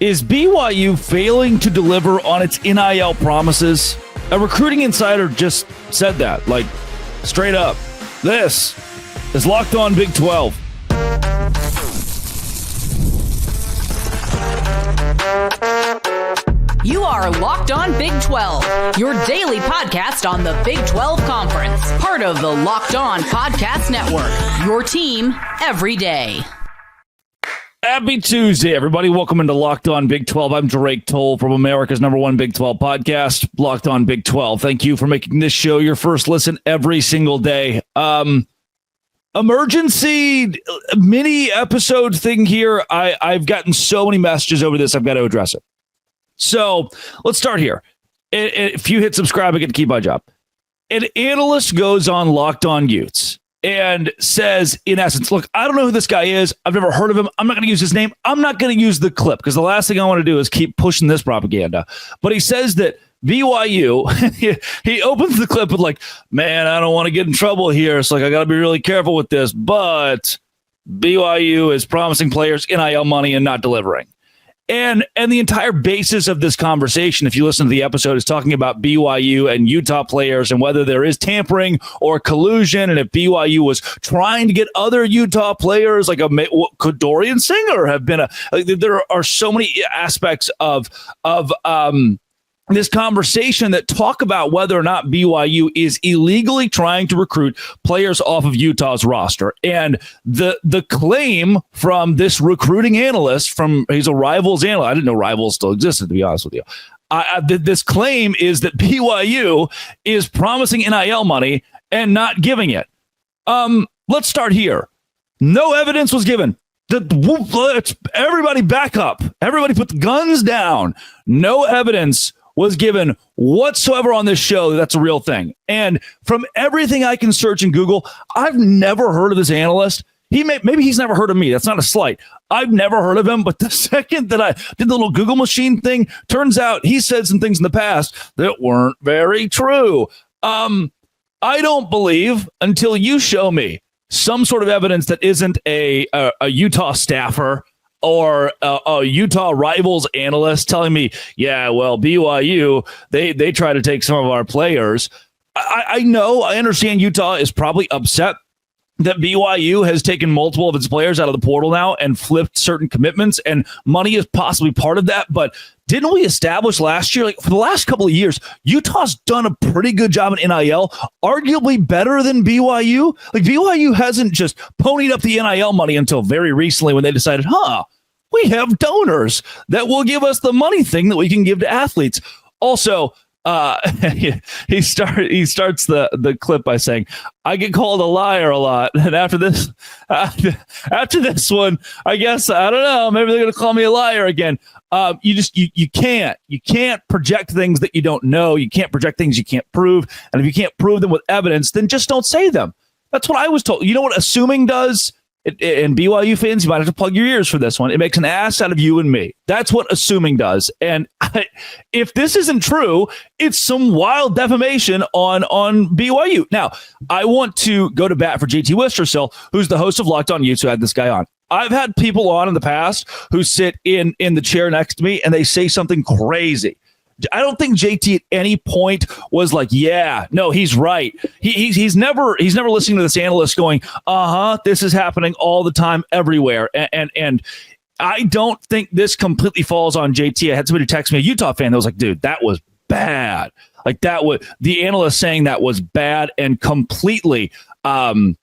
Is BYU failing to deliver on its NIL promises? A recruiting insider just said that, like, straight up. This is Locked On Big 12. You are Locked On Big 12, your daily podcast on the Big 12 Conference. Part of the Locked On Podcast Network, your team every day. Happy Tuesday, everybody. Welcome into Locked On Big 12. I'm Drake Toll from America's #1 Big 12 podcast, Locked On Big 12. Thank you for making this show your first listen every single day. Emergency mini episode thing here. I've gotten so many messages over this. I've got to address it. So let's start here. If you hit subscribe, I get to keep my job. An analyst goes on Locked On Utes and says, in essence, look, I don't know who this guy is. I've never heard of him. I'm not going to use his name. I'm not going to use the clip because the last thing I want to do is keep pushing this propaganda. But he says that BYU, he opens the clip with like, man, I don't want to get in trouble here. It's like, I got to be really careful with this. But BYU is promising players NIL money and not delivering. And the entire basis of this conversation, if you listen to the episode, is talking about BYU and Utah players and whether there is tampering or collusion, and if BYU was trying to get other Utah players, like could Dorian Singer have been there are so many aspects of this conversation that talk about whether or not BYU is illegally trying to recruit players off of Utah's roster. And the claim from this recruiting analyst, he's a Rivals analyst. I didn't know Rivals still existed, to be honest with you. This claim is that BYU is promising NIL money and not giving it. Let's start here. No evidence was given. Everybody back up. Everybody put the guns down. No evidence was given whatsoever on this show that's a real thing. And from everything I can search in Google, I've never heard of this analyst. Maybe he's never heard of me. That's not a slight. I've never heard of him. But the second that I did the little Google machine thing, turns out he said some things in the past that weren't very true. I don't believe until you show me some sort of evidence that isn't a Utah staffer or a Utah Rivals analyst telling me, yeah, well, BYU, they try to take some of our players. I understand Utah is probably upset that BYU has taken multiple of its players out of the portal now and flipped certain commitments, and money is possibly part of that. But didn't we establish last year, like for the last couple of years, Utah's done a pretty good job in NIL, arguably better than BYU. Like BYU hasn't just ponied up the NIL money until very recently when they decided, we have donors that will give us the money thing that we can give to athletes. Also, he starts the clip by saying, I get called a liar a lot. And after this one, I guess, I don't know, maybe they're going to call me a liar again. You can't project things that you don't know. You can't project things you can't prove. And if you can't prove them with evidence, then just don't say them. That's what I was told. You know what assuming does? And BYU fans, you might have to plug your ears for this one. It makes an ass out of you and me. That's what assuming does. And if this isn't true, it's some wild defamation on BYU. Now, I want to go to bat for JT Wistersill, who's the host of Locked On Utes, who had this guy on. I've had people on in the past who sit in the chair next to me and they say something crazy. I don't think JT at any point was like, yeah, no, he's right. He's never listening to this analyst going, this is happening all the time everywhere. And I don't think this completely falls on JT. I had somebody text me, a Utah fan, that was like, dude, that was bad. Like that was the analyst saying that was bad and completely uncalled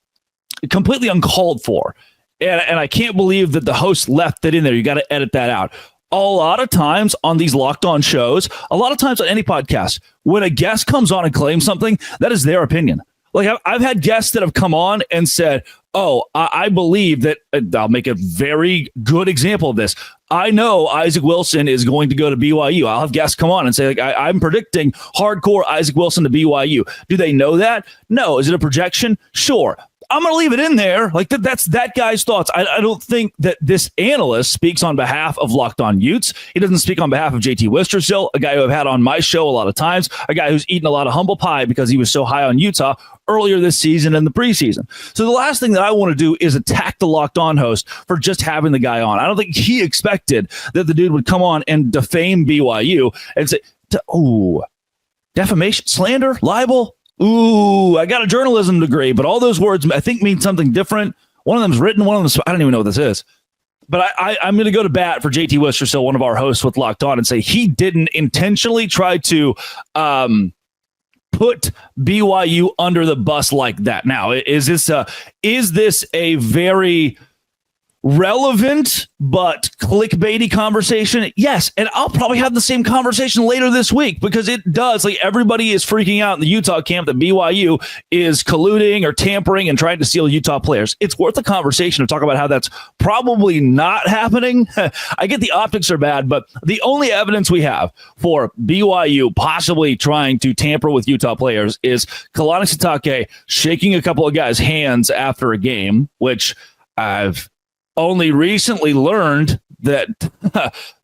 for. And I can't believe that the host left that in there. You got to edit that out. A lot of times on these Locked On shows, a lot of times on any podcast, when a guest comes on and claims something, that is their opinion. Like I've had guests that have come on and said, I believe that, I'll make a very good example of this. I know Isaac Wilson is going to go to BYU. I'll have guests come on and say, like, I'm predicting hardcore Isaac Wilson to BYU. Do they know that? No. Is it a projection? Sure. I'm going to leave it in there. Like that's that guy's thoughts. I don't think that this analyst speaks on behalf of Locked On Utes. He doesn't speak on behalf of JT Wistersill, a guy who I've had on my show a lot of times, a guy who's eaten a lot of humble pie because he was so high on Utah earlier this season and the preseason. So the last thing that I want to do is attack the Locked On host for just having the guy on. I don't think he expected that the dude would come on and defame BYU and say, defamation, slander, libel. Ooh, I got a journalism degree, but all those words I think mean something different. One of them's written, one of them's, I don't even know what this is. But I'm going to go to bat for JT Wistersill, one of our hosts with Locked On, and say he didn't intentionally try to put BYU under the bus like that. Now, is this a very relevant but clickbaity conversation? Yes, and I'll probably have the same conversation later this week because it does. Like, everybody is freaking out in the Utah camp that BYU is colluding or tampering and trying to steal Utah players. It's worth a conversation to talk about how that's probably not happening. I get the optics are bad, but the only evidence we have for BYU possibly trying to tamper with Utah players is Kalani Sitake shaking a couple of guys' hands after a game, which I've only recently learned that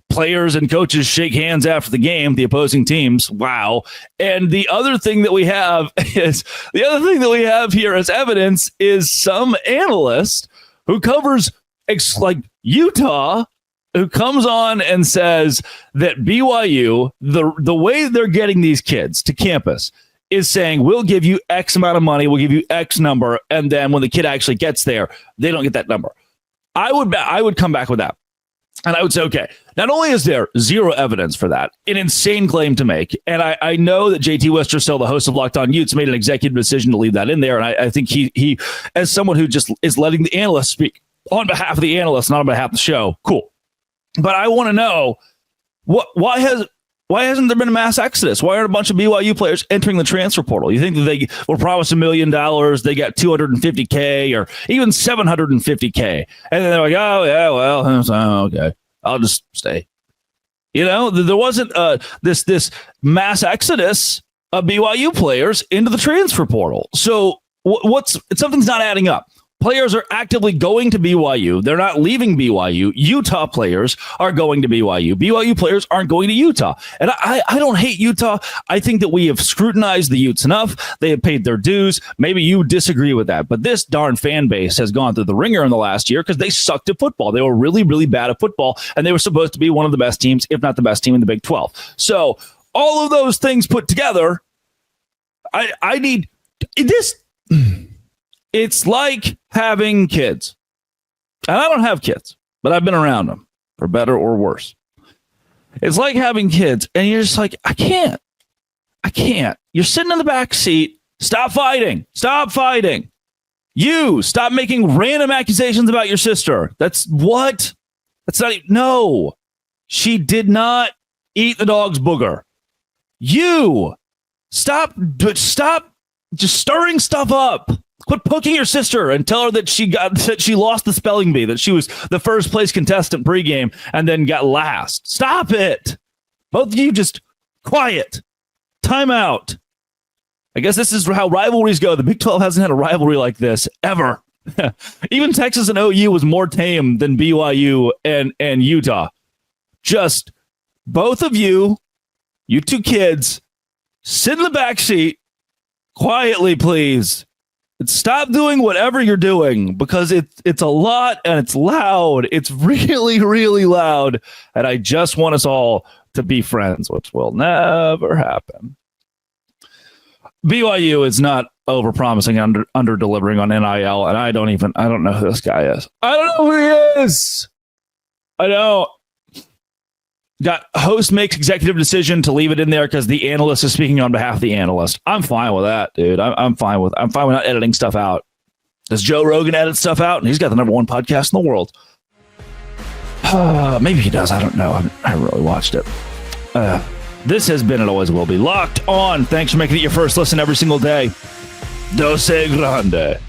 players and coaches shake hands after the game, the opposing teams. Wow. And the other thing that we have here as evidence is some analyst who covers like Utah, who comes on and says that BYU, the way they're getting these kids to campus is saying, we'll give you X amount of money, we'll give you X number, and then when the kid actually gets there, they don't get that number. I would come back with that. And I would say, okay, not only is there zero evidence for that, an insane claim to make, and I know that JT Wistersill, the host of Locked On Utes, made an executive decision to leave that in there, and I think he, as someone who just is letting the analyst speak on behalf of the analyst, not on behalf of the show, cool. But I want to know, why hasn't there been a mass exodus? Why aren't a bunch of BYU players entering the transfer portal? You think that they were promised $1 million, they got $250K or even $750K, and then they're like, oh yeah, well, okay, I'll just stay. You know, there wasn't this mass exodus of BYU players into the transfer portal. So something's not adding up. Players are actively going to BYU. They're not leaving BYU. Utah players are going to BYU. BYU players aren't going to Utah. And I don't hate Utah. I think that we have scrutinized the Utes enough. They have paid their dues. Maybe you disagree with that. But this darn fan base has gone through the ringer in the last year because they sucked at football. They were really, really bad at football. And they were supposed to be one of the best teams, if not the best team in the Big 12. So all of those things put together, I need this. It's like having kids. And I don't have kids, but I've been around them, for better or worse. It's like having kids, and you're just like, I can't. You're sitting in the back seat. Stop fighting. You stop making random accusations about your sister. That's what? That's not. No, she did not eat the dog's booger. You stop just stirring stuff up. Quit poking your sister and tell her that she lost the spelling bee, that she was the first place contestant pregame and then got last. Stop it. Both of you just quiet. Time out. I guess this is how rivalries go. The Big 12 hasn't had a rivalry like this ever. Even Texas and OU was more tame than BYU and Utah. Just both of you two kids, sit in the back seat quietly, please. Stop doing whatever you're doing because it's a lot and it's loud. It's really, really loud. And I just want us all to be friends, which will never happen. BYU is not over-promising, under-delivering on NIL, and I don't know who this guy is. I don't know who he is. I don't. Got host makes executive decision to leave it in there because the analyst is speaking on behalf of the analyst. I'm fine with that, dude. I'm fine with not editing stuff out. Does Joe Rogan edit stuff out? And he's got the #1 podcast in the world. Maybe he does. I don't know. I haven't really watched it. This has been and always will be Locked On. Thanks for making it your first listen every single day. Dose grande.